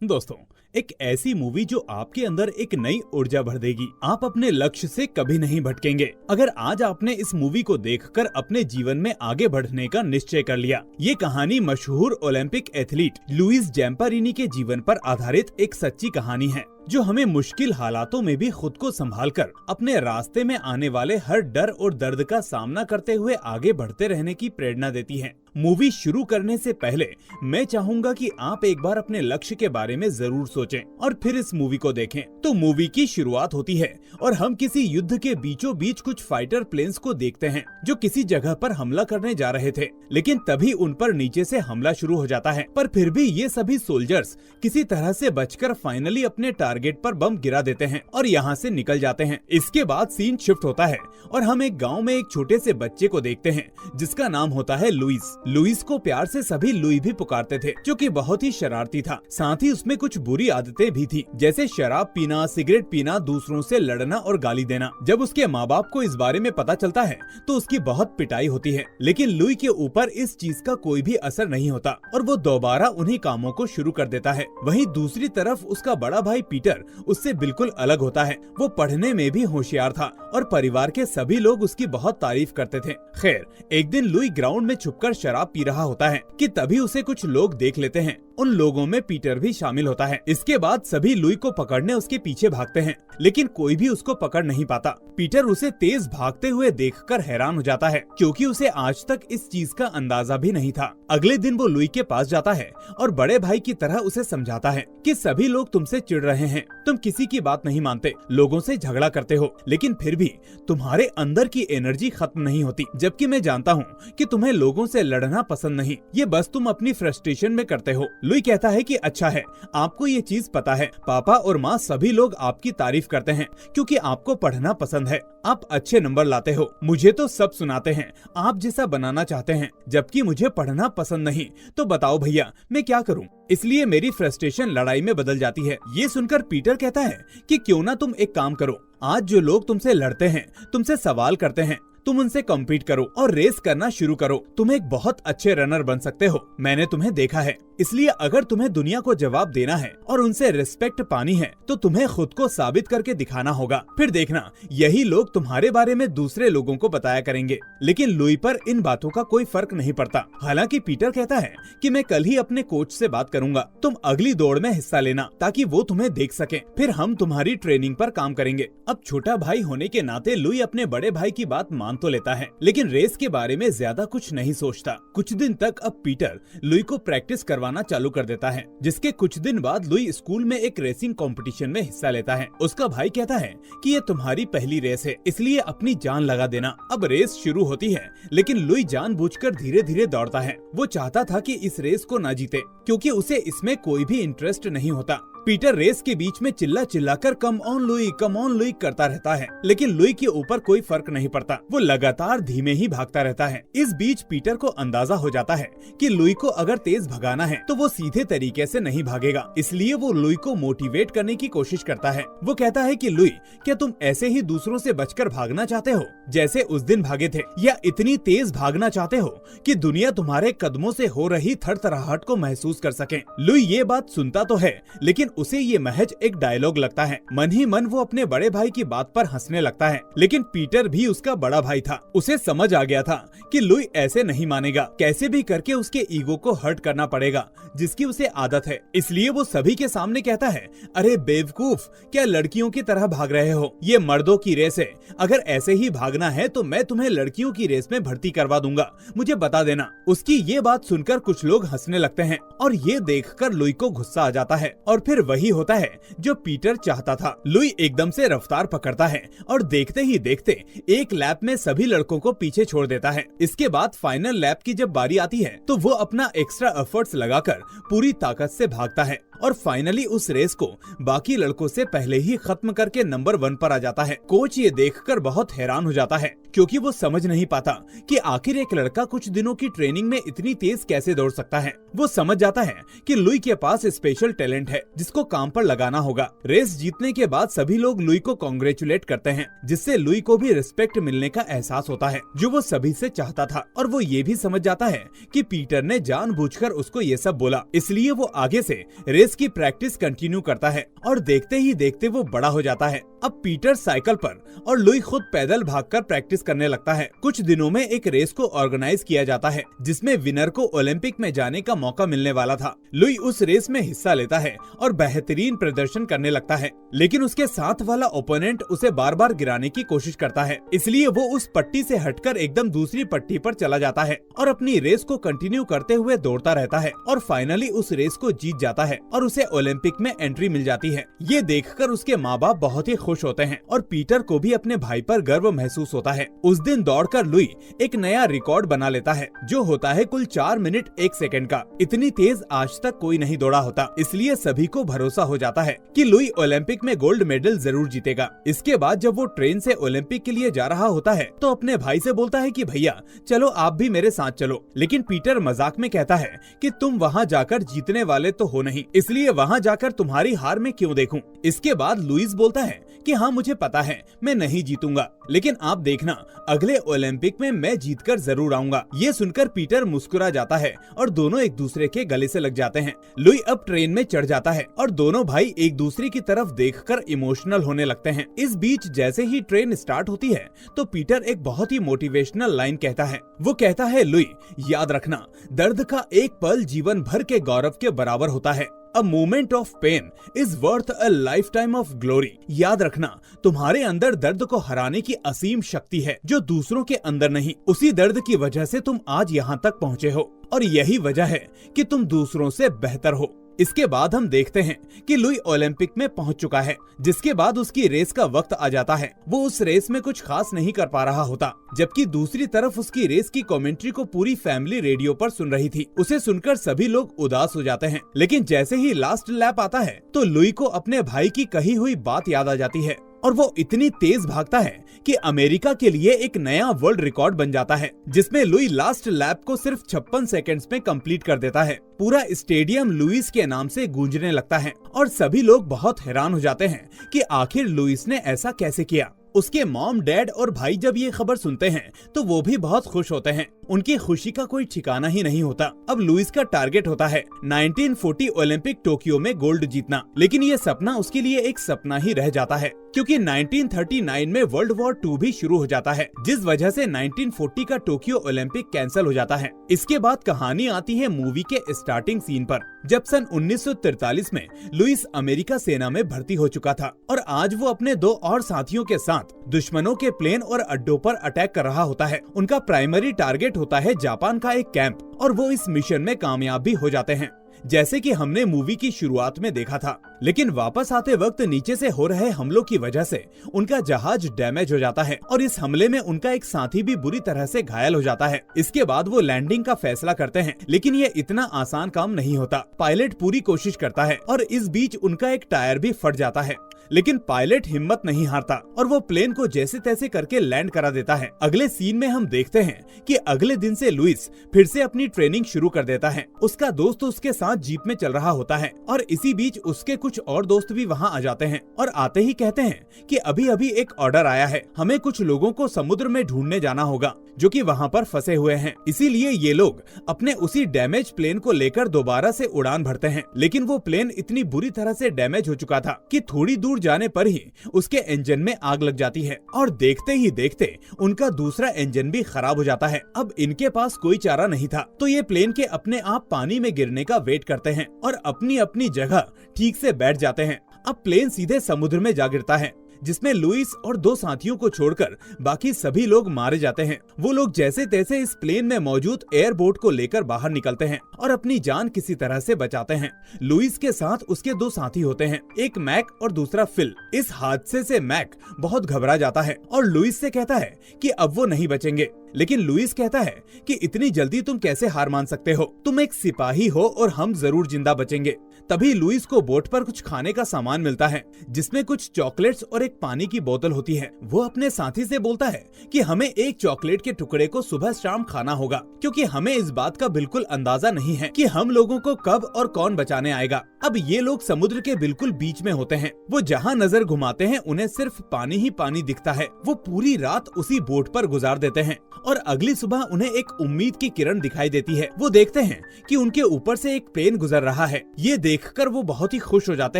दोस्तों, एक ऐसी मूवी जो आपके अंदर एक नई ऊर्जा भर देगी। आप अपने लक्ष्य से कभी नहीं भटकेंगे अगर आज आपने इस मूवी को देखकर अपने जीवन में आगे बढ़ने का निश्चय कर लिया। ये कहानी मशहूर ओलंपिक एथलीट लुइस जैम्पारिनी के जीवन पर आधारित एक सच्ची कहानी है, जो हमें मुश्किल हालातों में भी खुद को संभालकर अपने रास्ते में आने वाले हर डर और दर्द का सामना करते हुए आगे बढ़ते रहने की प्रेरणा देती है। मूवी शुरू करने से पहले मैं चाहूंगा कि आप एक बार अपने लक्ष्य के बारे में जरूर सोचें और फिर इस मूवी को देखें। तो मूवी की शुरुआत होती है और हम किसी युद्ध के बीचों बीच कुछ फाइटर प्लेन्स को देखते हैं जो किसी जगह पर हमला करने जा रहे थे, लेकिन तभी उन पर नीचे से हमला शुरू हो जाता है। पर फिर भी ये सभी सोल्जर्स किसी तरह से बचकर फाइनली अपने टारगेट पर बम गिरा देते हैं और यहाँ से निकल जाते हैं। इसके बाद सीन शिफ्ट होता है और हम एक गाँव में एक छोटे से बच्चे को देखते हैं जिसका नाम होता है लुइस। लुइस को प्यार से सभी लुई भी पुकारते थे, जो कि बहुत ही शरारती था। साथ ही उसमें कुछ बुरी आदतें भी थी, जैसे शराब पीना, सिगरेट पीना, दूसरों से लड़ना और गाली देना। जब उसके माँ बाप को इस बारे में पता चलता है तो उसकी बहुत पिटाई होती है, लेकिन लुई के ऊपर इस चीज का कोई भी असर नहीं होता और वो दोबारा उन्हीं कामों को शुरू कर देता है। वहीं दूसरी तरफ उसका बड़ा भाई पीटर उससे बिल्कुल अलग होता है। वो पढ़ने में भी होशियार था और परिवार के सभी लोग उसकी बहुत तारीफ करते थे। खैर, एक दिन लुई ग्राउंड में छुपकर शराब पी रहा होता है कि तभी उसे कुछ लोग देख लेते हैं। उन लोगों में पीटर भी शामिल होता है। इसके बाद सभी लुई को पकड़ने उसके पीछे भागते हैं, लेकिन कोई भी उसको पकड़ नहीं पाता। पीटर उसे तेज भागते हुए देखकर हैरान हो जाता है, क्योंकि उसे आज तक इस चीज का अंदाजा भी नहीं था। अगले दिन वो लुई के पास जाता है और बड़े भाई की तरह उसे समझाता है कि सभी लोग तुमसे चिढ़ रहे हैं, तुम किसी की बात नहीं मानते, लोगों से झगड़ा करते हो, लेकिन फिर भी तुम्हारे अंदर की एनर्जी खत्म नहीं होती। जबकि मैं जानता हूँ कि तुम्हें लोगों से लड़ना पसंद नहीं, ये बस तुम अपनी फ्रस्ट्रेशन में करते हो। लुई कहता है कि अच्छा है, आपको ये चीज पता है, पापा और माँ सभी लोग आपकी तारीफ करते हैं क्योंकि आपको पढ़ना पसंद है, आप अच्छे नंबर लाते हो। मुझे तो सब सुनाते हैं, आप जैसा बनाना चाहते हैं, जबकि मुझे पढ़ना पसंद नहीं। तो बताओ भैया, मैं क्या करूं? इसलिए मेरी फ्रस्ट्रेशन लड़ाई में बदल जाती है। ये सुनकर पीटर कहता है कि क्यों ना तुम एक काम करो, आज जो लोग तुमसे लड़ते हैं, तुमसे सवाल करते हैं, तुम उनसे कम्पीट करो और रेस करना शुरू करो। तुम एक बहुत अच्छे रनर बन सकते हो, मैंने तुम्हें देखा है। इसलिए अगर तुम्हें दुनिया को जवाब देना है और उनसे रिस्पेक्ट पानी है तो तुम्हें खुद को साबित करके दिखाना होगा। फिर देखना, यही लोग तुम्हारे बारे में दूसरे लोगों को बताया करेंगे। लेकिन लुई पर इन बातों का कोई फर्क नहीं पड़ता। हालांकि पीटर कहता है कि मैं कल ही अपने कोच से बात करूंगा, तुम अगली दौड़ में हिस्सा लेना ताकि वो तुम्हें देख सके, फिर हम तुम्हारी ट्रेनिंग पर काम करेंगे। अब छोटा भाई होने के नाते लुई अपने बड़े भाई की बात मान तो लेता है, लेकिन रेस के बारे में ज्यादा कुछ नहीं सोचता। कुछ दिन तक अब पीटर लुई को प्रैक्टिस करवाना चालू कर देता है, जिसके कुछ दिन बाद लुई स्कूल में एक रेसिंग कंपटीशन में हिस्सा लेता है। उसका भाई कहता है कि ये तुम्हारी पहली रेस है, इसलिए अपनी जान लगा देना। अब रेस शुरू होती है, लेकिन लुई जानबूझकर धीरे धीरे दौड़ता है। वो चाहता था कि इस रेस को न जीते, क्योंकि उसे इसमें कोई भी इंटरेस्ट नहीं होता। पीटर रेस के बीच में चिल्ला चिल्लाकर कम ऑन लुई करता रहता है, लेकिन लुई के ऊपर कोई फर्क नहीं पड़ता। वो लगातार धीमे ही भागता रहता है। इस बीच पीटर को अंदाजा हो जाता है कि लुई को अगर तेज भगाना है तो वो सीधे तरीके से नहीं भागेगा, इसलिए वो लुई को मोटिवेट करने की कोशिश करता है। वो कहता है कि लुई, क्या तुम ऐसे ही दूसरों से बचकर भागना चाहते हो जैसे उस दिन भागे थे, या इतनी तेज भागना चाहते हो कि दुनिया तुम्हारे कदमों से हो रही थरथराहट को महसूस कर सके? लुई ये बात सुनता तो है, लेकिन उसे ये महज एक डायलॉग लगता है। मन ही मन वो अपने बड़े भाई की बात पर हंसने लगता है। लेकिन पीटर भी उसका बड़ा भाई था, उसे समझ आ गया था कि लुई ऐसे नहीं मानेगा, कैसे भी करके उसके ईगो को हर्ट करना पड़ेगा, जिसकी उसे आदत है। इसलिए वो सभी के सामने कहता है, अरे बेवकूफ, क्या लड़कियों की तरह भाग रहे हो? ये मर्दों की रेस है, अगर ऐसे ही भागना है तो मैं तुम्हें लड़कियों की रेस में भर्ती करवा दूंगा, मुझे बता देना। उसकी ये बात सुनकर कुछ लोग हंसने लगते हैं और ये देखकर लुई को गुस्सा आ जाता है, और फिर वही होता है जो पीटर चाहता था। लुई एकदम से रफ्तार पकड़ता है और देखते ही देखते एक लैप में सभी लड़कों को पीछे छोड़ देता है। इसके बाद फाइनल लैप की जब बारी आती है तो वो अपना एक्स्ट्रा एफर्ट्स लगाकर पूरी ताकत से भागता है और फाइनली उस रेस को बाकी लड़कों से पहले ही खत्म करके नंबर 1 पर आ जाता है। कोच ये देखकर बहुत हैरान हो जाता है, क्योंकि वो समझ नहीं पाता कि आखिर एक लड़का कुछ दिनों की ट्रेनिंग में इतनी तेज कैसे दौड़ सकता है। वो समझ जाता है कि लुई के पास स्पेशल टैलेंट है, जिसे लुइस को काम पर लगाना होगा। रेस जीतने के बाद सभी लोग लुई को कांग्रेचुलेट करते हैं, जिससे लुई को भी रिस्पेक्ट मिलने का एहसास होता है जो वो सभी से चाहता था। और वो ये भी समझ जाता है कि पीटर ने जानबूझकर उसको ये सब बोला, इसलिए वो आगे से रेस की प्रैक्टिस कंटिन्यू करता है और देखते ही देखते वो बड़ा हो जाता है। अब पीटर साइकिल पर और लुई खुद पैदल भागकर प्रैक्टिस करने लगता है। कुछ दिनों में एक रेस को ऑर्गेनाइज किया जाता है जिसमें विनर को ओलंपिक में जाने का मौका मिलने वाला था। लुई उस रेस में हिस्सा लेता है और बेहतरीन प्रदर्शन करने लगता है, लेकिन उसके साथ वाला ओपोनेंट उसे बार बार गिराने की कोशिश करता है, इसलिए वो उस पट्टी से हटकर एकदम दूसरी पट्टी पर चला जाता है और अपनी रेस को कंटिन्यू करते हुए दौड़ता रहता है और फाइनली उस रेस को जीत जाता है और उसे ओलंपिक में एंट्री मिल जाती है। ये देखकर उसके माँ बाप बहुत ही खुश होते हैं और पीटर को भी अपने भाई पर गर्व महसूस होता है। उस दिन दौड़कर लुई एक नया रिकॉर्ड बना लेता है जो होता है कुल 4 मिनट 1 सेकंड का। इतनी तेज आज तक कोई नहीं दौड़ा होता, इसलिए सभी को भरोसा हो जाता है कि लुई ओलंपिक में गोल्ड मेडल जरूर जीतेगा। इसके बाद जब वो ट्रेन से ओलंपिक के लिए जा रहा होता है तो अपने भाई से बोलता है कि भैया चलो आप भी मेरे साथ चलो, लेकिन पीटर मजाक में कहता है कि तुम वहाँ जाकर जीतने वाले तो हो नहीं, इसलिए वहाँ जाकर तुम्हारी हार में क्यों देखूं। इसके बाद लुइस बोलता है कि हाँ मुझे पता है मैं नहीं जीतूंगा, लेकिन आप देखना अगले ओलंपिक में मैं जीतकर जरूर आऊंगा। ये सुनकर पीटर मुस्कुरा जाता है और दोनों एक दूसरे के गले से लग जाते हैं। लुई अब ट्रेन में चढ़ जाता है और दोनों भाई एक दूसरे की तरफ देखकर इमोशनल होने लगते हैं। इस बीच जैसे ही ट्रेन स्टार्ट होती है तो पीटर एक बहुत ही मोटिवेशनल लाइन कहता है। वो कहता है, लुई याद रखना दर्द का एक पल जीवन भर के गौरव के बराबर होता है। A moment of pain is worth a lifetime of glory। याद रखना तुम्हारे अंदर दर्द को हराने की असीम शक्ति है जो दूसरों के अंदर नहीं। उसी दर्द की वजह से तुम आज यहाँ तक पहुँचे हो और यही वजह है कि तुम दूसरों से बेहतर हो। इसके बाद हम देखते हैं कि लुई ओलंपिक में पहुंच चुका है, जिसके बाद उसकी रेस का वक्त आ जाता है। वो उस रेस में कुछ खास नहीं कर पा रहा होता, जबकि दूसरी तरफ उसकी रेस की कमेंट्री को पूरी फैमिली रेडियो पर सुन रही थी। उसे सुनकर सभी लोग उदास हो जाते हैं, लेकिन जैसे ही लास्ट लैप आता है तो लुई को अपने भाई की कही हुई बात याद आ जाती है और वो इतनी तेज भागता है कि अमेरिका के लिए एक नया वर्ल्ड रिकॉर्ड बन जाता है, जिसमें लुई लास्ट लैप को सिर्फ 56 सेकंड्स में कंप्लीट कर देता है। पूरा स्टेडियम लुइस के नाम से गूंजने लगता है और सभी लोग बहुत हैरान हो जाते हैं कि आखिर लुइस ने ऐसा कैसे किया। उसके मॉम, डैड और भाई जब ये खबर सुनते हैं तो वो भी बहुत खुश होते हैं। उनकी खुशी का कोई ठिकाना ही नहीं होता। अब लुइस का टारगेट होता है 1940 ओलंपिक टोक्यो में गोल्ड जीतना, लेकिन ये सपना उसके लिए एक सपना ही रह जाता है क्योंकि 1939 में वर्ल्ड वॉर 2 भी शुरू हो जाता है, जिस वजह से 1940 का टोक्यो ओलंपिक कैंसिल हो जाता है। इसके बाद कहानी आती है मूवी के स्टार्टिंग सीन पर, जब सन 1943 में लुइस अमेरिका सेना में भर्ती हो चुका था और आज वो अपने 2 और साथियों के साथ दुश्मनों के प्लेन और अड्डों पर अटैक कर रहा होता है। उनका प्राइमरी टारगेट होता है जापान का एक कैंप और वो इस मिशन में कामयाब भी हो जाते हैं, जैसे कि हमने मूवी की शुरुआत में देखा था। लेकिन वापस आते वक्त नीचे से हो रहे हमलों की वजह से उनका जहाज डैमेज हो जाता है और इस हमले में उनका एक साथी भी बुरी तरह से घायल हो जाता है। इसके बाद वो लैंडिंग का फैसला करते हैं, लेकिन ये इतना आसान काम नहीं होता। पायलट पूरी कोशिश करता है और इस बीच उनका एक टायर भी फट जाता है, लेकिन पायलट हिम्मत नहीं हारता और वो प्लेन को जैसे तैसे करके लैंड करा देता है। अगले सीन में हम देखते हैं कि अगले दिन से लुइस फिर से अपनी ट्रेनिंग शुरू कर देता है। उसका दोस्त उसके साथ जीप में चल रहा होता है और इसी बीच उसके कुछ और दोस्त भी वहाँ आ जाते हैं और आते ही कहते हैं कि अभी अभी एक ऑर्डर आया है, हमें कुछ लोगों को समुद्र में ढूंढने जाना होगा जो कि वहाँ पर फंसे हुए हैं। इसीलिए ये लोग अपने उसी डैमेज प्लेन को लेकर दोबारा से उड़ान भरते हैं, लेकिन वो प्लेन इतनी बुरी तरह से डैमेज हो चुका था कि थोड़ी दूर जाने पर ही उसके इंजन में आग लग जाती है और देखते ही देखते उनका दूसरा इंजन भी खराब हो जाता है। अब इनके पास कोई चारा नहीं था, तो ये प्लेन के अपने आप पानी में गिरने का वेट करते हैं और अपनी अपनी जगह ठीक से बैठ जाते हैं। अब प्लेन सीधे समुद्र में जा गिरता है, जिसमें लुइस और 2 साथियों को छोड़कर बाकी सभी लोग मारे जाते हैं। वो लोग जैसे तैसे इस प्लेन में मौजूद एयरबोट को लेकर बाहर निकलते हैं और अपनी जान किसी तरह से बचाते हैं। लुइस के साथ उसके 2 साथी होते हैं, एक मैक और दूसरा फिल। इस हादसे से मैक बहुत घबरा जाता है और लुइस से कहता है कि अब वो नहीं बचेंगे, लेकिन लुइस कहता है कि इतनी जल्दी तुम कैसे हार मान सकते हो, तुम एक सिपाही हो और हम जरूर जिंदा बचेंगे। तभी लुइस को बोट पर कुछ खाने का सामान मिलता है, जिसमें कुछ चॉकलेट्स और एक पानी की बोतल होती है। वो अपने साथी से बोलता है कि हमें एक चॉकलेट के टुकड़े को सुबह शाम खाना होगा, क्योंकि हमें इस बात का बिल्कुल अंदाजा नहीं है कि हम लोगों को कब और कौन बचाने आएगा। अब ये लोग समुद्र के बिल्कुल बीच में होते हैं। वो जहाँ नजर घुमाते हैं उन्हें सिर्फ पानी ही पानी दिखता है। वो पूरी रात उसी बोट पर गुजार देते हैं और अगली सुबह उन्हें एक उम्मीद की किरण दिखाई देती है। वो देखते हैं कि उनके ऊपर से एक प्लेन गुजर रहा है। ये देखकर वो बहुत ही खुश हो जाते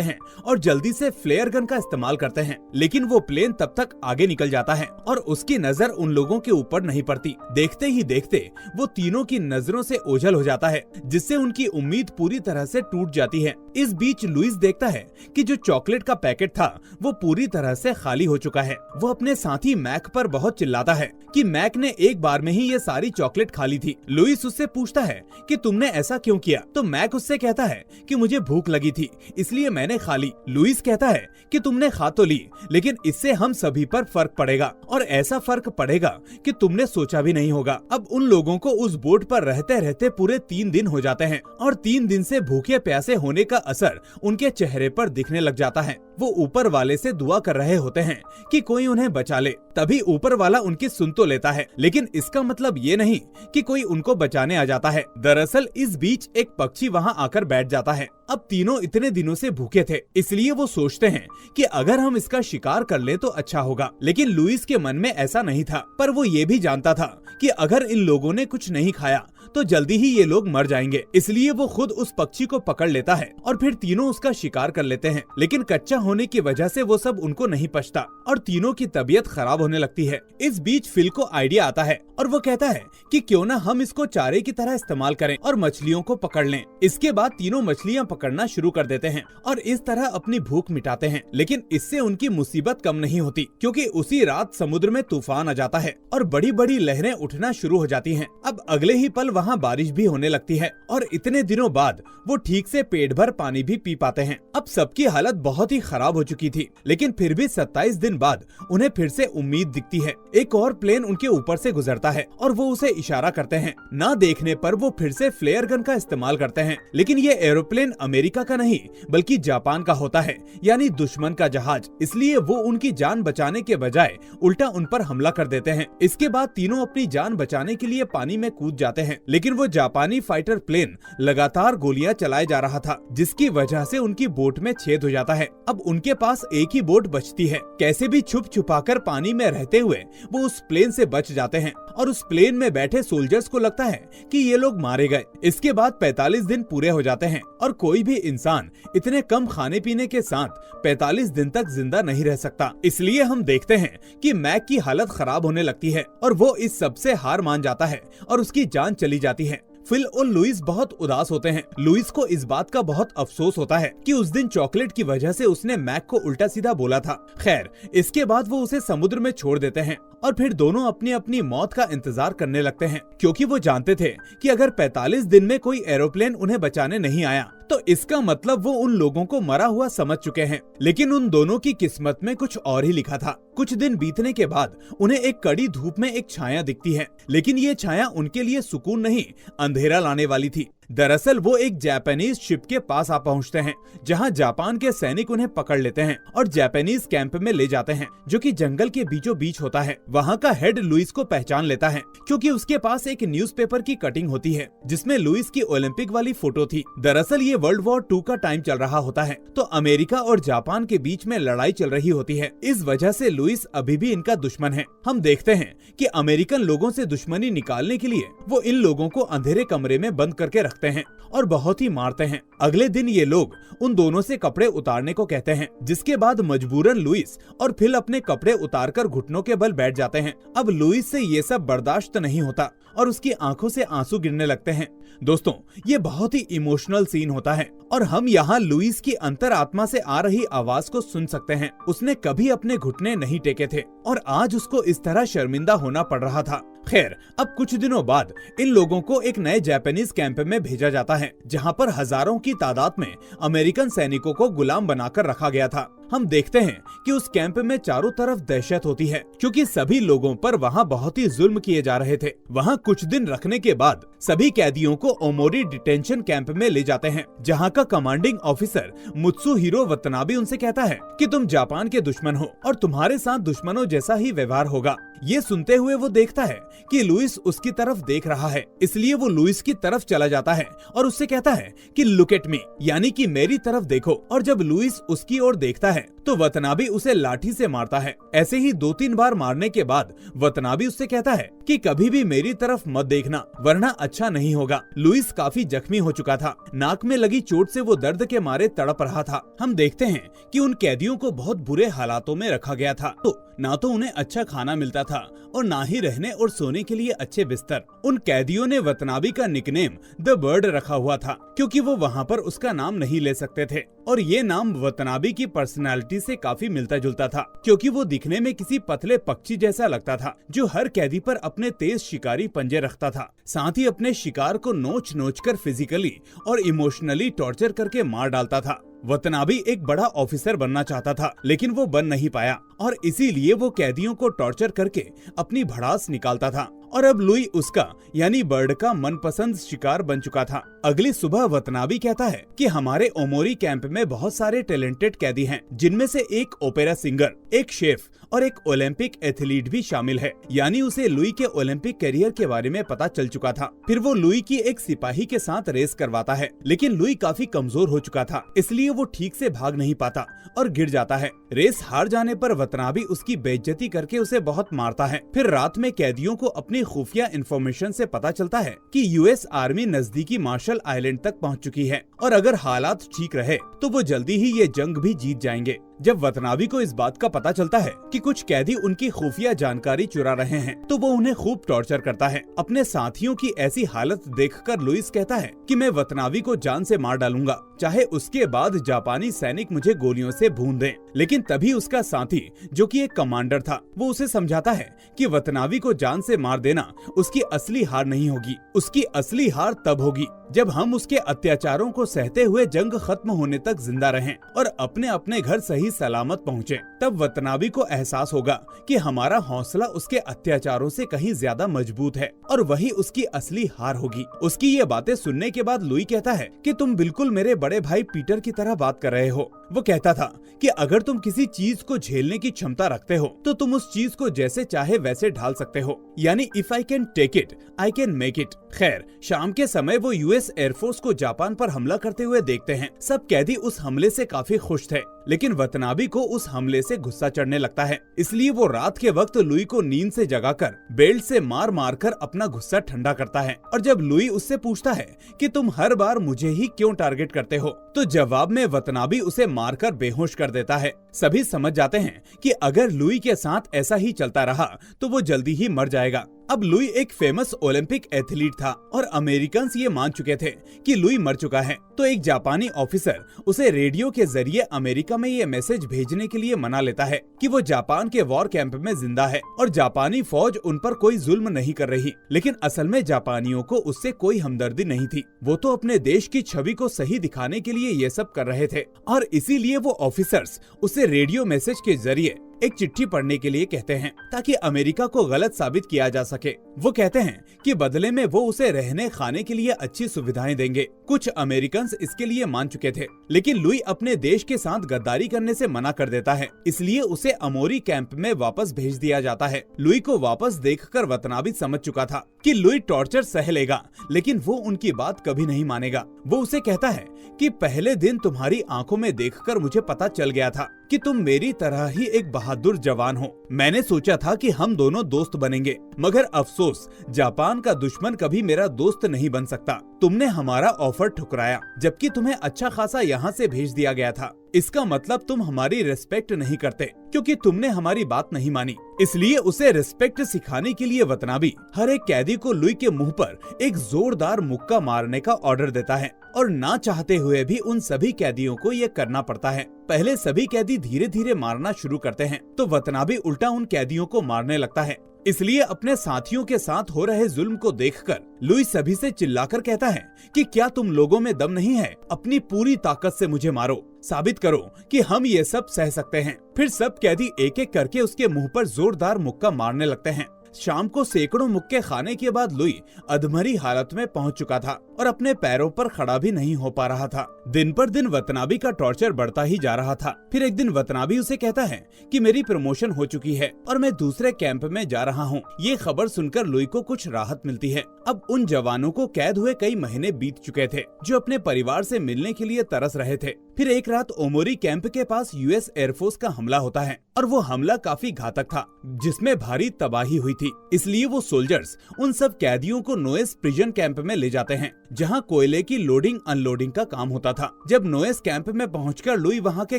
हैं और जल्दी से फ्लेयर गन का इस्तेमाल करते हैं, लेकिन वो प्लेन तब तक आगे निकल जाता है और उसकी नजर उन लोगों के ऊपर नहीं पड़ती। देखते ही देखते वो तीनों की नजरों से ओझल हो जाता है, जिससे उनकी उम्मीद पूरी तरह से टूट जाती है। इस बीच लुइस देखता है कि जो चॉकलेट का पैकेट था वो पूरी तरह से खाली हो चुका है। वो अपने साथी मैक पर बहुत चिल्लाता है कि मैक ने एक बार में ही ये सारी चॉकलेट खा ली थी। लुइस उससे पूछता है कि तुमने ऐसा क्यों किया, तो मैक उससे कहता है कि मुझे भूख लगी थी इसलिए मैंने खा ली। लुइस कहता है कि तुमने खा तो ली, लेकिन इससे हम सभी पर फर्क पड़ेगा और ऐसा फर्क पड़ेगा कि तुमने सोचा भी नहीं होगा। अब उन लोगों को उस बोट पर रहते रहते पूरे 3 दिन हो जाते हैं और 3 दिन से भूखे प्यासे होने का असर उनके चेहरे पर दिखने लग जाता है। वो ऊपर वाले से दुआ कर रहे होते हैं कि कोई उन्हें बचा ले। तभी ऊपर वाला उनकी सुन तो लेता है, लेकिन इसका मतलब ये नहीं कि कोई उनको बचाने आ जाता है। दरअसल इस बीच एक पक्षी वहाँ आकर बैठ जाता है। अब तीनों इतने दिनों से भूखे थे, इसलिए वो सोचते हैं कि अगर हम इसका शिकार कर लें तो अच्छा होगा। लेकिन लुइस के मन में ऐसा नहीं था, पर वो ये भी जानता था कि अगर इन लोगों ने कुछ नहीं खाया तो जल्दी ही ये लोग मर जाएंगे। इसलिए वो खुद उस पक्षी को पकड़ लेता है और फिर तीनों उसका शिकार कर लेते हैं। लेकिन कच्चा होने की वजह से वो सब उनको नहीं पचता और तीनों की तबीयत खराब होने लगती है। इस बीच फिल को आइडिया आता है और वो कहता है कि क्यों ना हम इसको चारे की तरह इस्तेमाल करें और मछलियों को पकड़ लें। इसके बाद तीनों मछलियाँ पकड़ना शुरू कर देते हैं और इस तरह अपनी भूख मिटाते हैं। लेकिन इससे उनकी मुसीबत कम नहीं होती, क्योंकि उसी रात समुद्र में तूफान आ जाता है और बड़ी बड़ी लहरें उठना शुरू हो जाती हैं। अब अगले ही पल वहाँ बारिश भी होने लगती है और इतने दिनों बाद वो ठीक से पेट भर पानी भी पी पाते हैं। अब सबकी हालत बहुत ही खराब हो चुकी थी, लेकिन फिर भी 27 दिन बाद उन्हें फिर से उम्मीद दिखती है। एक और प्लेन उनके ऊपर से गुजरता है और वो उसे इशारा करते हैं। ना देखने पर वो फिर से फ्लेयर गन का इस्तेमाल करते हैं, लेकिन ये एरोप्लेन अमेरिका का नहीं बल्कि जापान का होता है, यानी दुश्मन का जहाज। इसलिए वो उनकी जान बचाने के बजाय उल्टा उन पर हमला कर देते हैं। इसके बाद तीनों अपनी जान बचाने के लिए पानी में कूद जाते हैं, लेकिन वो जापानी फाइटर प्लेन लगातार गोलियां चलाए जा रहा था, जिसकी वजह से उनकी बोट में छेद हो जाता है। अब उनके पास एक ही बोट बचती है। कैसे भी छुप छुपाकर पानी में रहते हुए वो उस प्लेन से बच जाते हैं और उस प्लेन में बैठे सोल्जर्स को लगता है कि ये लोग मारे गए। इसके बाद 45 दिन पूरे हो जाते हैं और कोई भी इंसान इतने कम खाने पीने के साथ 45 दिन तक जिंदा नहीं रह सकता। इसलिए हम देखते हैं कि मैक की हालत खराब होने लगती है और वो इस सब से हार मान जाता है और उसकी जान चली जाती है। फिल और लुइस बहुत उदास होते हैं। लुइस को इस बात का बहुत अफसोस होता है कि उस दिन चॉकलेट की वजह से उसने मैक को उल्टा सीधा बोला था। खैर, इसके बाद वो उसे समुद्र में छोड़ देते हैं और फिर दोनों अपनी अपनी मौत का इंतजार करने लगते हैं, क्योंकि वो जानते थे कि अगर 45 दिन में कोई एरोप्लेन उन्हें बचाने नहीं आया तो इसका मतलब वो उन लोगों को मरा हुआ समझ चुके हैं। लेकिन उन दोनों की किस्मत में कुछ और ही लिखा था। कुछ दिन बीतने के बाद उन्हें एक कड़ी धूप में एक छाया दिखती है, लेकिन ये छाया उनके लिए सुकून नहीं, अंधेरा लाने वाली थी। दरअसल वो एक जापानीज शिप के पास आ पहुंचते हैं, जहां जापान के सैनिक उन्हें पकड़ लेते हैं और जापानीज कैंप में ले जाते हैं, जो कि जंगल के बीचों बीच होता है। वहां का हेड लुइस को पहचान लेता है, क्योंकि उसके पास एक न्यूज़पेपर की कटिंग होती है जिसमें लुइस की ओलंपिक वाली फोटो थी। दरअसल ये वर्ल्ड वॉर 2 का टाइम चल रहा होता है, तो अमेरिका और जापान के बीच में लड़ाई चल रही होती है। इस वजह से लुइस अभी भी इनका दुश्मन है। हम देखते हैं कि अमेरिकन लोगों से दुश्मनी निकालने के लिए वो इन लोगों को अंधेरे कमरे में बंद करके रखते हैं और बहुत ही मारते हैं। अगले दिन ये लोग उन दोनों से कपड़े उतारने को कहते हैं, जिसके बाद मजबूरन लुइस और फिल अपने कपड़े उतारकर घुटनों के बल बैठ जाते हैं। अब लुइस से ये सब बर्दाश्त नहीं होता और उसकी आंखों से आंसू गिरने लगते हैं। दोस्तों, ये बहुत ही इमोशनल सीन होता है और हम यहाँ लुइस की अंतरात्मा से आ रही आवाज को सुन सकते हैं। उसने कभी अपने घुटने नहीं टेके थे और आज उसको इस तरह शर्मिंदा होना पड़ रहा था। खैर, अब कुछ दिनों बाद इन लोगों को एक नए जापानीज कैंप में भेजा जाता है, जहाँ पर हजारों की तादाद में अमेरिकन सैनिकों को गुलाम बनाकर रखा गया था। हम देखते हैं कि उस कैंप में चारों तरफ दहशत होती है, क्योंकि सभी लोगों पर वहाँ बहुत ही जुल्म किए जा रहे थे। वहाँ कुछ दिन रखने के बाद सभी कैदियों को ओमोरी डिटेंशन कैंप में ले जाते हैं, जहाँ का कमांडिंग ऑफिसर मुत्सुहिरो वतनाबे उनसे कहता है कि तुम जापान के दुश्मन हो और तुम्हारे साथ दुश्मनों जैसा ही व्यवहार होगा। ये सुनते हुए वो देखता है कि लुइस उसकी तरफ देख रहा है, इसलिए वो लुइस की तरफ चला जाता है और उससे कहता है कि लुक एट मी, यानी कि मेरी तरफ देखो। और जब लुइस उसकी ओर देखता है तो वतनाबे उसे लाठी से मारता है। ऐसे ही 2-3 बार मारने के बाद वतनाबे उससे कहता है कि कभी भी मेरी तरफ मत देखना, वरना अच्छा नहीं होगा। लुइस काफी जख्मी हो चुका था, नाक में लगी चोट से वो दर्द के मारे तड़प रहा था। हम देखते हैं कि उन कैदियों को बहुत बुरे हालातों में रखा गया था, तो ना तो उन्हें अच्छा खाना मिलता था और ना ही रहने और सोने के लिए अच्छे बिस्तर। उन कैदियों ने वतनाबे का निकनेम द बर्ड रखा हुआ था, क्योंकि वो वहाँ पर उसका नाम नहीं ले सकते थे। और ये नाम वतनाबे की पर्सनालिटी से काफी मिलता जुलता था, क्योंकि वो दिखने में किसी पतले पक्षी जैसा लगता था, जो हर कैदी पर अपने तेज शिकारी पंजे रखता था। साथ ही अपने शिकार को नोच नोच कर फिजिकली और इमोशनली टॉर्चर करके मार डालता था। वतनाबे एक बड़ा ऑफिसर बनना चाहता था, लेकिन वो बन नहीं पाया और इसीलिए वो कैदियों को टॉर्चर करके अपनी भड़ास निकालता था। और अब लुई उसका यानी बर्ड का मनपसंद शिकार बन चुका था। अगली सुबह वतनाबे कहता है कि हमारे ओमोरी कैंप में बहुत सारे टैलेंटेड कैदी हैं, जिनमें से एक ओपेरा सिंगर, एक शेफ और एक ओलंपिक एथलीट भी शामिल है। यानी उसे लुई के ओलंपिक करियर के बारे में पता चल चुका था। फिर वो लुई की एक सिपाही के साथ रेस करवाता है, लेकिन लुई काफी कमजोर हो चुका था, इसलिए वो ठीक से भाग नहीं पाता और गिर जाता है। रेस हार जाने पर वतनाबे उसकी बेइज्जती करके उसे बहुत मारता है। फिर रात में कैदियों को अपनी खुफिया इंफॉर्मेशन से पता चलता है कि यूएस आर्मी नजदीकी मार्शल आइलैंड तक पहुंच चुकी है और अगर हालात ठीक रहे तो वो जल्दी ही ये जंग भी जीत जाएंगे। जब वतनाबे को इस बात का पता चलता है कि कुछ कैदी उनकी खुफिया जानकारी चुरा रहे हैं, तो वो उन्हें खूब टॉर्चर करता है। अपने साथियों की ऐसी हालत देखकर लुइस कहता है कि मैं वतनाबे को जान से मार डालूंगा, चाहे उसके बाद जापानी सैनिक मुझे गोलियों से भून दें। लेकिन तभी उसका साथी, जो कि एक कमांडर था, वो उसे समझाता है कि वतनाबे को जान से मार देना उसकी असली हार नहीं होगी। उसकी असली हार तब होगी जब हम उसके अत्याचारों को सहते हुए जंग खत्म होने तक जिंदा रहें और अपने अपने घर सही सलामत पहुँचे। तब वतनाबे को एहसास होगा कि हमारा हौसला उसके अत्याचारों से कहीं ज्यादा मजबूत है और वही उसकी असली हार होगी। उसकी ये बातें सुनने के बाद लुई कहता है कि तुम बिल्कुल मेरे बड़े भाई पीटर की तरह बात कर रहे हो। वो कहता था कि अगर तुम किसी चीज को झेलने की क्षमता रखते हो तो तुम उस चीज को जैसे चाहे वैसे ढाल सकते हो, यानी if I can take it I can make it. खैर, शाम के समय वो यूएस एयरफोर्स को जापान पर हमला करते हुए देखते हैं। सब कैदी उस हमले से काफी खुश थे, लेकिन वतनाबे को उस हमले से गुस्सा चढ़ने लगता है। इसलिए वो रात के वक्त लुई को नींद से जगाकर बेल्ट से मार मार कर अपना गुस्सा ठंडा करता है। और जब लुई उससे पूछता है कि तुम हर बार मुझे ही क्यों टारगेट करते हो, तो जवाब में वतनाबे उसे मारकर बेहोश कर देता है। सभी समझ जाते हैं कि अगर लुई के साथ ऐसा ही चलता रहा तो वो जल्दी ही मर जाएगा। अब लुई एक फेमस ओलंपिक एथलीट था और अमेरिकन्स ये मान चुके थे कि लुई मर चुका है। तो एक जापानी ऑफिसर उसे रेडियो के जरिए अमेरिका में ये मैसेज भेजने के लिए मना लेता है कि वो जापान के वॉर कैंप में जिंदा है और जापानी फौज उन पर कोई जुल्म नहीं कर रही। लेकिन असल में जापानियों को उससे कोई हमदर्दी नहीं थी। वो तो अपने देश की छवि को सही दिखाने के लिए ये सब कर रहे थे और इसीलिए वो ऑफिसर्स उसे रेडियो मैसेज के जरिए एक चिट्ठी पढ़ने के लिए कहते हैं ताकि अमेरिका को गलत साबित किया जा सके। वो कहते हैं कि बदले में वो उसे रहने खाने के लिए अच्छी सुविधाएं देंगे। कुछ अमेरिकन्स इसके लिए मान चुके थे, लेकिन लुई अपने देश के साथ गद्दारी करने से मना कर देता है, इसलिए उसे अमोरी कैंप में वापस भेज दिया जाता है। लुई को वापस देखकर वतनाबे समझ चुका था कि लुई टॉर्चर सह लेगा, लेकिन वो उनकी बात कभी नहीं मानेगा। वो उसे कहता है कि पहले दिन तुम्हारी आंखों में देखकर मुझे पता चल गया था कि तुम मेरी तरह ही एक बहादुर जवान हो। मैंने सोचा था कि हम दोनों दोस्त बनेंगे, मगर अफसोस जापान का दुश्मन कभी मेरा दोस्त नहीं बन सकता। तुमने हमारा ऑफर ठुकराया, जबकि तुम्हें अच्छा खासा यहाँ से भेज दिया गया था। इसका मतलब तुम हमारी रिस्पेक्ट नहीं करते, क्योंकि तुमने हमारी बात नहीं मानी। इसलिए उसे रिस्पेक्ट सिखाने के लिए वतनाबे हर एक कैदी को लुई के मुंह पर एक जोरदार मुक्का मारने का ऑर्डर देता है और ना चाहते हुए भी उन सभी कैदियों को ये करना पड़ता है। पहले सभी कैदी धीरे धीरे मारना शुरू करते हैं, तो वतनाबे उल्टा उन कैदियों को मारने लगता है। इसलिए अपने साथियों के साथ हो रहे जुल्म को देखकर लुई सभी से चिल्लाकर कहता है कि क्या तुम लोगों में दम नहीं है? अपनी पूरी ताकत से मुझे मारो, साबित करो कि हम ये सब सह सकते हैं। फिर सब कैदी एक एक करके उसके मुंह पर जोरदार मुक्का मारने लगते हैं। शाम को सैकड़ों मुक्के खाने के बाद लुई अधमरी हालत में पहुंच चुका था और अपने पैरों पर खड़ा भी नहीं हो पा रहा था। दिन पर दिन वतनाबी का टॉर्चर बढ़ता ही जा रहा था। फिर एक दिन वतनाबी उसे कहता है कि मेरी प्रमोशन हो चुकी है और मैं दूसरे कैंप में जा रहा हूँ। ये खबर सुनकर लुई को कुछ राहत मिलती है। अब उन जवानों को कैद हुए कई महीने बीत चुके थे जो अपने परिवार से मिलने के लिए तरस रहे थे। फिर एक रात ओमोरी कैंप के पास यूएस एयरफोर्स का हमला होता है और वो हमला काफी घातक था, जिसमें भारी तबाही हुई थी। इसलिए वो सोल्जर्स उन सब कैदियों को नोएस प्रिजन कैंप में ले जाते हैं, जहां कोयले की लोडिंग अनलोडिंग का काम होता था। जब नोएस कैंप में पहुंचकर लुई वहां के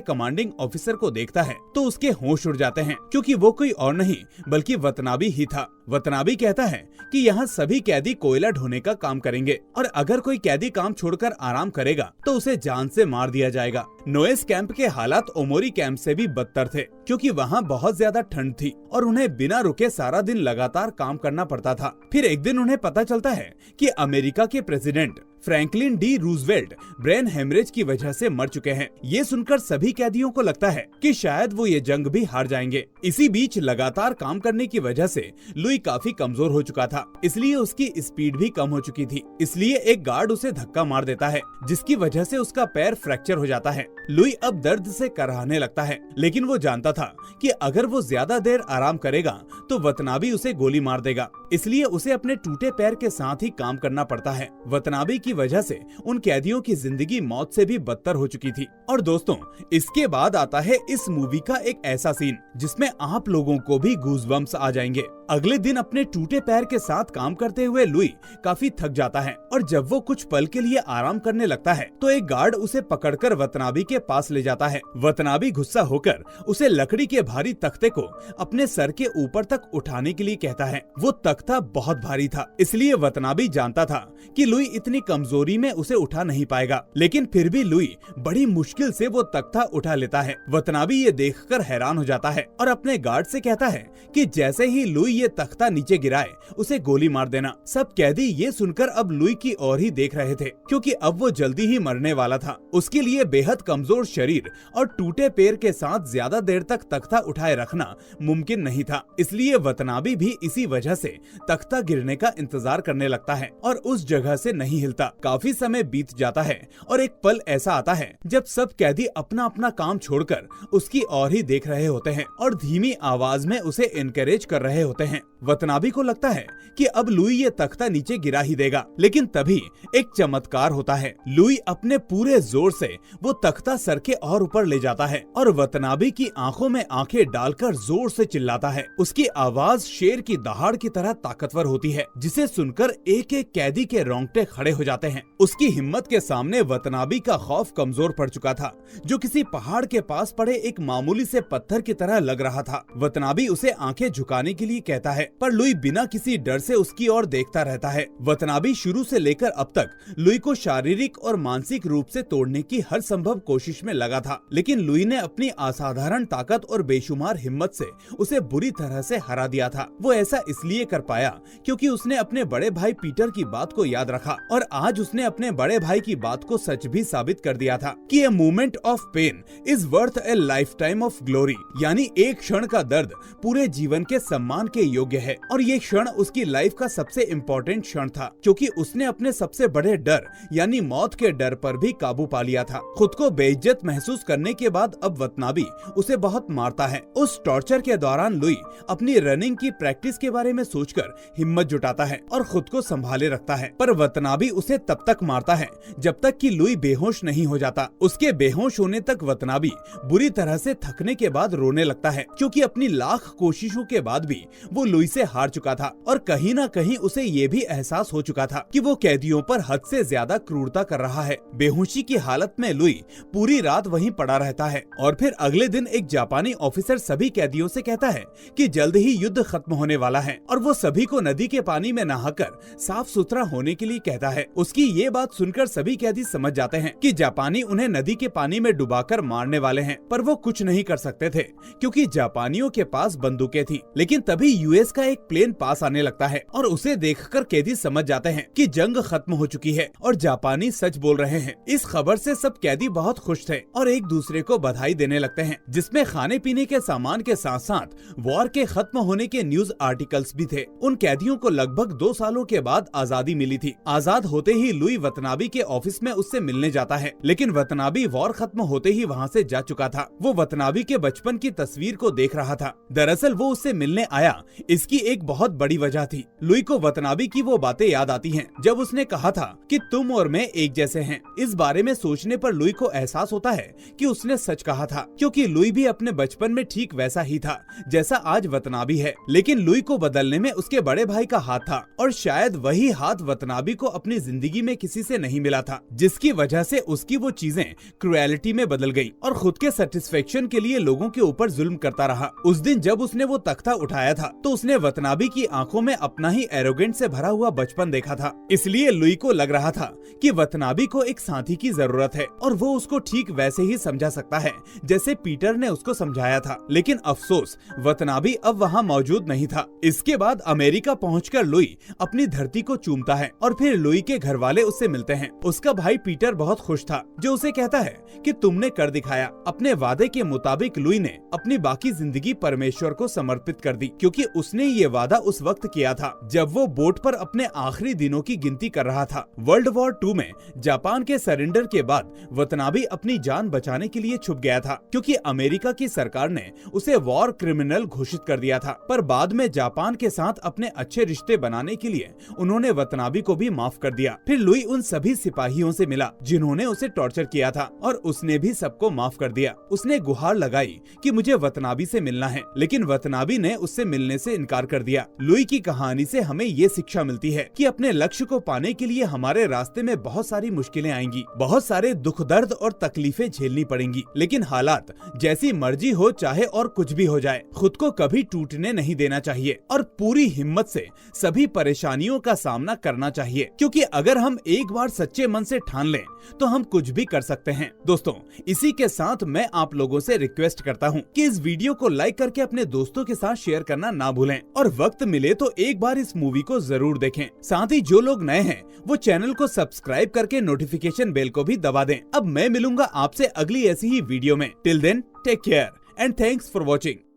कमांडिंग ऑफिसर को देखता है तो उसके होश उड़ जाते हैं, क्योंकि वो कोई और नहीं बल्कि वतनाबी ही था। वतनाबी कहता है कि यहाँ सभी कैदी कोयला ढोने का काम करेंगे और अगर कोई कैदी काम छोड़कर आराम करेगा तो उसे जान से मार दिया जाएगा। नोएस कैंप के हालात ओमोरी कैंप से भी बदतर थे, क्योंकि वहाँ बहुत ज्यादा ठंड थी और उन्हें बिना रुके सारा दिन लगातार काम करना पड़ता था। फिर एक दिन उन्हें पता चलता है कि अमेरिका के president Franklin D Roosevelt brain haemorrhage की वजह से मर चुके हैं। ये सुनकर सभी कैदियों को लगता है कि शायद वो ये जंग भी हार जाएंगे। इसी बीच लगातार काम करने की वजह से लुई काफी कमजोर हो चुका था, इसलिए उसकी स्पीड भी कम हो चुकी थी। इसलिए एक गार्ड उसे धक्का मार देता है, जिसकी वजह से उसका पैर फ्रैक्चर हो जाता है। लुई अब दर्द से कराहने लगता है, लेकिन वो जानता था कि अगर वो ज्यादा देर आराम करेगा तो वतनाबी उसे गोली मार देगा। इसलिए उसे अपने टूटे पैर के साथ ही काम करना पड़ता है। वतनाबी की वजह से उन कैदियों की जिंदगी मौत से भी बदतर हो चुकी थी। और दोस्तों, इसके बाद आता है इस मूवी का एक ऐसा सीन जिसमें आप लोगों को भी गूज़बम्प्स आ जाएंगे। अगले दिन अपने टूटे पैर के साथ काम करते हुए लुई काफी थक जाता है और जब वो कुछ पल के लिए आराम करने लगता है तो एक गार्ड उसे पकड़कर वतनाबी के पास ले जाता है। वतनाबी गुस्सा होकर उसे लकड़ी के भारी तख्ते को अपने सर के ऊपर तक उठाने के लिए कहता है। वो तख्ता बहुत भारी था, इसलिए वतनाबी जानता था कि लुई इतनी कमजोरी में उसे उठा नहीं पाएगा, लेकिन फिर भी लुई बड़ी मुश्किल से वो तख्ता उठा लेता है। वतनाबी ये देखकर हैरान हो जाता है और अपने गार्ड से कहता है कि जैसे ही लुई ये तख्ता नीचे गिराए उसे गोली मार देना। सब कैदी ये सुनकर अब लुई की ओर ही देख रहे थे, क्योंकि अब वो जल्दी ही मरने वाला था। उसके लिए बेहद कमजोर शरीर और टूटे पैर के साथ ज्यादा देर तक तख्ता उठाए रखना मुमकिन नहीं था। इसलिए वतनाबी भी इसी वजह से तख्ता गिरने का इंतजार करने लगता है और उस जगह से नहीं हिलता। काफी समय बीत जाता है और एक पल ऐसा आता है जब सब कैदी अपना अपना काम छोड़कर उसकी ओर ही देख रहे होते हैं और धीमी आवाज में उसे एनकरेज कर रहे होते हैं। वतनाबी को लगता है कि अब लुई ये तख्ता नीचे गिरा ही देगा, लेकिन तभी एक चमत्कार होता है। लुई अपने पूरे जोर से वो तख्ता सर के और ऊपर ले जाता है और वतनाबी की आंखों में आंखें डालकर जोर से चिल्लाता है। उसकी आवाज शेर की दहाड़ की तरह ताकतवर होती है, जिसे सुनकर एक एक कैदी के रोंगटे खड़े हो जाते हैं। उसकी हिम्मत के सामने वतनाबी का खौफ कमजोर पड़ चुका था, जो किसी पहाड़ के पास पड़े एक मामूली से पत्थर की तरह लग रहा था। वतनाबी उसे आंखें झुकाने के लिए कहता है, पर लुई बिना किसी डर से उसकी ओर देखता रहता है। वतनाबी शुरू से लेकर अब तक लुई को शारीरिक और मानसिक रूप से तोड़ने की हर संभव कोशिश में लगा था, लेकिन लुई ने अपनी असाधारण ताकत और बेशुमार हिम्मत से उसे बुरी तरह से हरा दिया था। वो ऐसा इसलिए कर पाया क्योंकि उसने अपने बड़े भाई पीटर की बात को याद रखा और आज उसने अपने बड़े भाई की बात को सच भी साबित कर दिया था कि a moment of pain is worth a lifetime of glory, यानी एक क्षण का दर्द पूरे जीवन के सम्मान के योग्य है। और ये क्षण उसकी लाइफ का सबसे इम्पोर्टेंट क्षण था, क्योंकि उसने अपने सबसे बड़े डर यानी मौत के डर पर भी काबू पा लिया था। खुद को बेइज्जत महसूस करने के बाद अब वतनाबी उसे बहुत मारता है। उस टॉर्चर के दौरान लुई अपनी रनिंग की प्रैक्टिस के बारे में सोचकर हिम्मत जुटाता है और खुद को संभाले रखता है, पर वतनाबी उसे तब तक मारता है जब तक कि लुई बेहोश नहीं हो जाता। उसके बेहोश होने तक वतनाबी बुरी तरह से थकने के बाद रोने लगता है, क्योंकि अपनी लाख कोशिशों के बाद भी वो लुई से हार चुका था और कहीं न कहीं उसे ये भी एहसास हो चुका था कि वो कैदियों पर हद से ज्यादा क्रूरता कर रहा है। बेहोशी की हालत में लुई पूरी रात वहीं पड़ा रहता है और फिर अगले दिन एक जापानी ऑफिसर सभी कैदियों से कहता है कि जल्द ही युद्ध खत्म होने वाला है और वो सभी को नदी के पानी में नहाकर साफ सुथरा होने के लिए कहता है। उसकी ये बात सुनकर सभी कैदी समझ जाते हैं कि जापानी उन्हें नदी के पानी में डुबाकर मारने वाले हैं, पर वो कुछ नहीं कर सकते थे क्योंकि जापानियों के पास बंदूकें थी। लेकिन तभी यूएस का एक प्लेन पास आने लगता है और उसे देखकर कैदी समझ जाते हैं कि जंग खत्म हो चुकी है और जापानी सच बोल रहे हैं। इस खबर से सब कैदी बहुत खुश थे और एक दूसरे को बधाई देने लगते हैं, जिसमें खाने पीने के सामान के साथ साथ वॉर के खत्म होने के न्यूज आर्टिकल्स भी थे। उन कैदियों को लगभग 2 सालों के बाद आजादी मिली थी। आजाद होते ही लुई वतनाबी के ऑफिस में उससे मिलने जाता है, लेकिन वतनाबी वॉर खत्म होते ही वहाँ से जा चुका था। वो वतनाबी के बचपन की तस्वीर को देख रहा था। दरअसल वो उससे मिलने आया, इसकी एक बहुत बड़ी वजह थी। लुई को वतनाबी की वो बातें याद आती हैं जब उसने कहा था कि तुम और मैं एक जैसे हैं। इस बारे में सोचने पर लुई को एहसास होता है कि उसने सच कहा था, क्योंकि लुई भी अपने बचपन में ठीक वैसा ही था जैसा आज वतनाबी है। लेकिन लुई को बदलने में उसके बड़े भाई का हाथ था और शायद वही हाथ वतनाबी को अपनी जिंदगी में किसी से नहीं मिला था, जिसकी वजह से उसकी वो चीजें क्रुएलिटी में बदल गई और खुद के सेटिस्फेक्शन के लिए लोगों के ऊपर जुल्म करता रहा। उस दिन जब उसने वो तख्ता उठाया था तो उसने वतनाबी की आंखों में अपना ही एरोगेंट से भरा हुआ बचपन देखा था। इसलिए लुई को लग रहा था कि वतनाबी को एक साथी की जरूरत है और वो उसको ठीक वैसे ही समझा सकता है जैसे पीटर ने उसको समझाया था। लेकिन अफसोस वतनाबी अब वहाँ मौजूद नहीं था। इसके बाद अमेरिका पहुंचकर लुई अपनी धरती को चूमता है और फिर लुई के घर वाले उससे मिलते हैं। उसका भाई पीटर बहुत खुश था, जो उसे कहता है कि तुमने कर दिखाया। अपने वादे के मुताबिक लुई ने अपनी बाकी जिंदगी परमेश्वर को समर्पित कर दी, क्योंकि उसने ये वादा उस वक्त किया था जब वो बोट पर अपने आखिरी दिनों की गिनती कर रहा था। वर्ल्ड वॉर 2 में जापान के सरेंडर के बाद वतनाबी अपनी जान बचाने के लिए छुप गया था, क्योंकि अमेरिका की सरकार ने उसे वॉर क्रिमिनल घोषित कर दिया था। पर बाद में जापान के साथ अपने अच्छे रिश्ते बनाने के लिए उन्होंने वतनाबी को भी माफ कर दिया। फिर लुई उन सभी सिपाहियों से मिला जिन्होंने उसे टॉर्चर किया था और उसने भी सबको माफ कर दिया। उसने गुहार लगाई कि मुझे वतनाबी से मिलना है, लेकिन वतनाबी ने उससे मिलने से इनकार कर दिया। लुई की कहानी से हमें ये शिक्षा मिलती है कि अपने लक्ष्य को पाने के लिए हमारे रास्ते में बहुत सारी मुश्किलें आएंगी, बहुत सारे दुख दर्द और तकलीफें झेलनी पड़ेंगी, लेकिन हालात जैसी मर्जी हो चाहे और कुछ भी हो जाए, खुद को कभी टूटने नहीं देना चाहिए और पूरी हिम्मत से सभी परेशानियों का सामना करना चाहिए, क्योंकि अगर हम एक बार सच्चे मन से ठान लें तो हम कुछ भी कर सकते हैं। दोस्तों, इसी के साथ मैं आप लोगों से रिक्वेस्ट करता हूँ कि इस वीडियो को लाइक करके अपने दोस्तों के साथ शेयर करना ना भूलें और वक्त मिले तो एक बार इस मूवी को जरूर देखें। साथ ही जो लोग नए हैं वो चैनल को सब्सक्राइब करके नोटिफिकेशन बेल को भी दबा दें। अब मैं मिलूंगा आपसे अगली ऐसी ही वीडियो में। Till then take care and thanks for watching.